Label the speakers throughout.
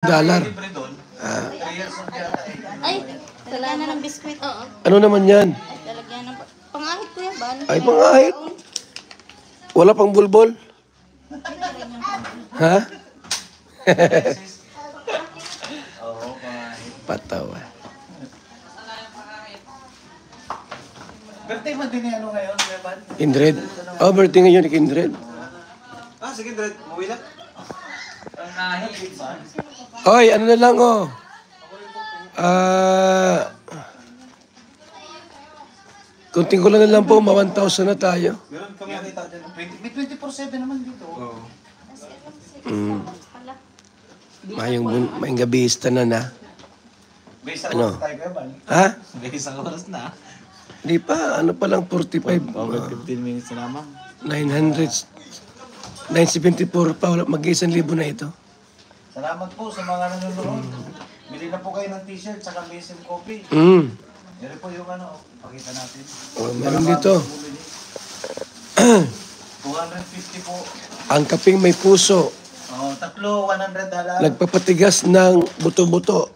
Speaker 1: Dollar.
Speaker 2: Ay, talagyan na ng biskwit. Oo.
Speaker 1: Ano naman yan?
Speaker 2: Talagyan ng pangahit ko yan ba?
Speaker 1: Ay, pangahit. Wala pang bulbol. Ha? Patawa.
Speaker 3: Birthday mo din ano ngayon, Beban?
Speaker 1: Kindred. Oh, birthday ngayon ni Kindred.
Speaker 3: Ah, sige, Kindred. Umuwi lang. Ang nahihig ba?
Speaker 1: Oy, ano na lang oh. Kunting ko lang na lang po, 1,000 na tayo.
Speaker 3: Meron kami nakita dyan. May 24/7 naman dito. Oo.
Speaker 1: Mayong gabista na na.
Speaker 3: Base sa
Speaker 1: Ano?
Speaker 3: oras tayo, Beban.
Speaker 1: Ha?
Speaker 3: Base sa oras na.
Speaker 1: Hindi pa, ano pa lang 45.
Speaker 3: 15 minutes na naman.
Speaker 1: 974 pa, mag-1,000 na ito.
Speaker 3: Salamat po sa mga nanonood. Bili na po kayo ng t-shirt sa BSM Coffee. Yan po yung pakita natin.
Speaker 1: Oh, meron dito.
Speaker 3: 250 po.
Speaker 1: Ang kaping may puso.
Speaker 3: Tatlo, $100.
Speaker 1: Nagpapatigas ng buto-buto.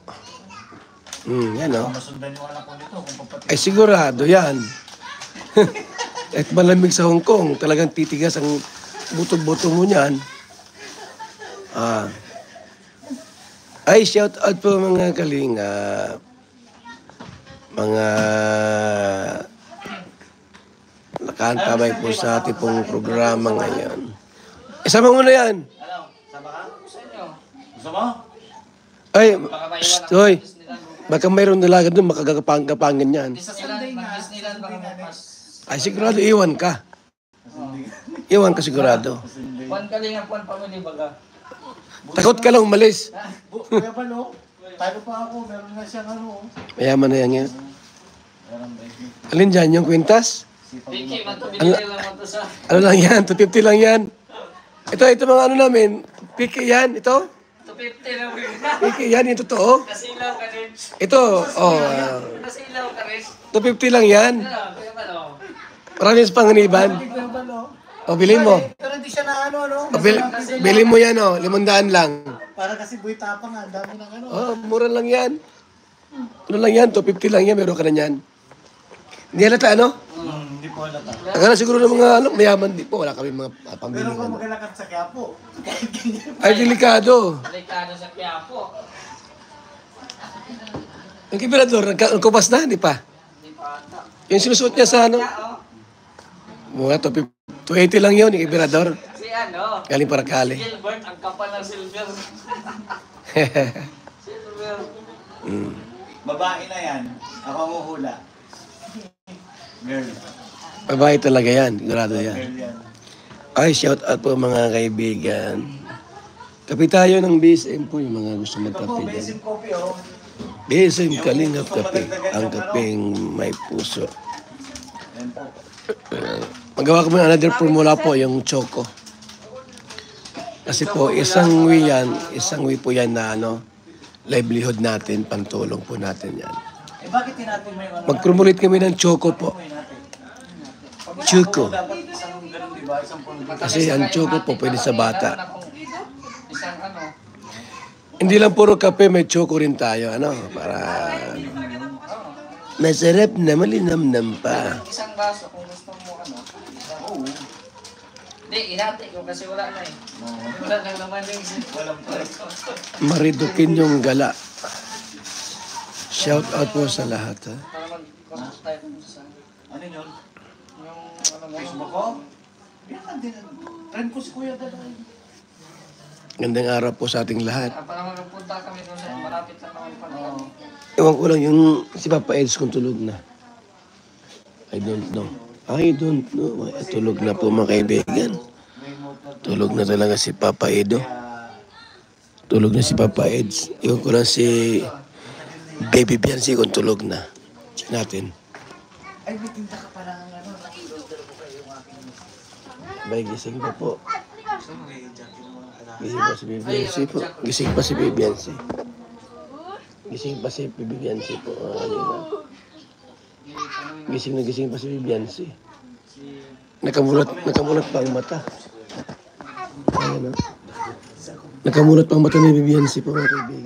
Speaker 1: Yan o.
Speaker 3: Masundan yung anak ko dito kung papatigas.
Speaker 1: Ay sigurado yan. At malamig sa Hong Kong, talagang titigas ang buto-buto mo niyan. Ay, shout out po mga kalinga. Mga nakantabay po sa ating pong programa ngayon. Isama mo na yan.
Speaker 3: Ano? Sama ka? Gusto mo?
Speaker 1: Ay, psst, hoy. Baka mayroon nalaga doon, makagagapangan yan.
Speaker 3: Sa Sunday nga.
Speaker 1: Ay, sigurado, iwan ka. Iwan ka sigurado.
Speaker 4: Juan Kalinga, Juan Pamuli baga.
Speaker 1: Takot ka lang umalis.
Speaker 3: Kuya ba no? Tayo pa ako. Meron nga siyang
Speaker 1: Mayaman na yan yan. Alin dyan, yung kwintas?
Speaker 4: Vicky, matubili lang mo to sa...
Speaker 1: Ano lang yan, 250 lang yan. Ito mga ano namin, piki yan, ito?
Speaker 4: 250 lang mo.
Speaker 1: Piki yan, yung totoo.
Speaker 4: Kasilaw ka rin.
Speaker 1: Ito,
Speaker 4: Kasilaw ka rin.
Speaker 1: 250 lang yan.
Speaker 4: Kaya ba no?
Speaker 1: Maraming panganiban.
Speaker 3: Kuya ba no?
Speaker 1: O, bilhin mo.
Speaker 3: Pero hindi siya na
Speaker 1: O, bilhin mo yan, 500 lang.
Speaker 3: Para kasi buhay tapang ang dami ng
Speaker 1: Oh, mura lang yan. Ano lang yan, 250 lang yan, meron ka na yan. Hindi halata, ano?
Speaker 3: Hindi po halata.
Speaker 1: Akala siguro ng mga mayaman, di po, wala kami mga pambili.
Speaker 3: Pero kung magalakad sa Quiapo, kahit ganyan.
Speaker 1: Ay, delikado.
Speaker 4: Delikado sa Quiapo.
Speaker 1: Yung kibirador, nagkupas na, di pa?
Speaker 4: Hindi pa ata.
Speaker 1: Yung sinusuot niya sa ano? Mga 280 lang yun, yung kibirador.
Speaker 4: Si ano?
Speaker 1: Galing para kali.
Speaker 4: Gilbert, ang kapal ng silver. Silver.
Speaker 3: Babae na yan. Ako ang uhula. Girl.
Speaker 1: Babae talaga yan, sigurado
Speaker 3: Girl
Speaker 1: yan.
Speaker 3: yan.
Speaker 1: Ay, shout out po mga kaibigan. Kape tayo ng BSM po, yung mga gusto
Speaker 3: Ito po,
Speaker 1: magkape dyan.
Speaker 3: BSM Coffee oh.
Speaker 1: BSM Kalingap Kape, ang kapeng may puso.
Speaker 3: Yan po.
Speaker 1: Magawa ko mo another formula po, yung choco. Kasi po, isang way po yan na livelihood natin, pantulong po natin yan.
Speaker 3: Eh bakit tinatin mo yung
Speaker 1: Mag-promote kami ng choco po. Choco.
Speaker 3: Dapat isang ganun, di ba? Isang puno.
Speaker 1: Kasi ang choco po pwede sa bata.
Speaker 4: Isang ano?
Speaker 1: Hindi lang puro kape, may choco rin tayo, para masarap na malinamnam pa.
Speaker 4: Isang baso kung gusto mo
Speaker 3: Oo.
Speaker 4: Hindi, ihati ko kasi wala na eh. Wala nang naman yung
Speaker 3: Walang price.
Speaker 1: Maridukin yung gala. Shout out po sa lahat, ha.
Speaker 4: para mag-contact tayo kung sa
Speaker 3: Ano yun?
Speaker 4: yung ano mo.
Speaker 3: Facebook ko? Yan din. Friend ko si Kuya Daday.
Speaker 1: Gandang araw po sa ating lahat.
Speaker 4: Para magpunta kami doon sa malapit lang naman pang
Speaker 1: Ewan ko lang yung si Papa Eds kung tulog na. I don't know. Tulog na po mga kaibigan. Tulog na talaga si Papa Edo. Tulog na si Papa Eds. Ewan ko lang si Baby Biancy kung tulog na. Check natin.
Speaker 3: Ay, may tinda ka pala ng na-order ko kayo yung aking...
Speaker 1: Bay, gising pa po. Gising pa si Baby Biancy po. Gising pa si Baby Biancy. Gising pa si Baby Biancy po. Gising na gising pa si Baby Biancy. Nakamulat pa ang mata. Ayan, Nakamulat pang mata ni Bibiansi po mga kaibigan.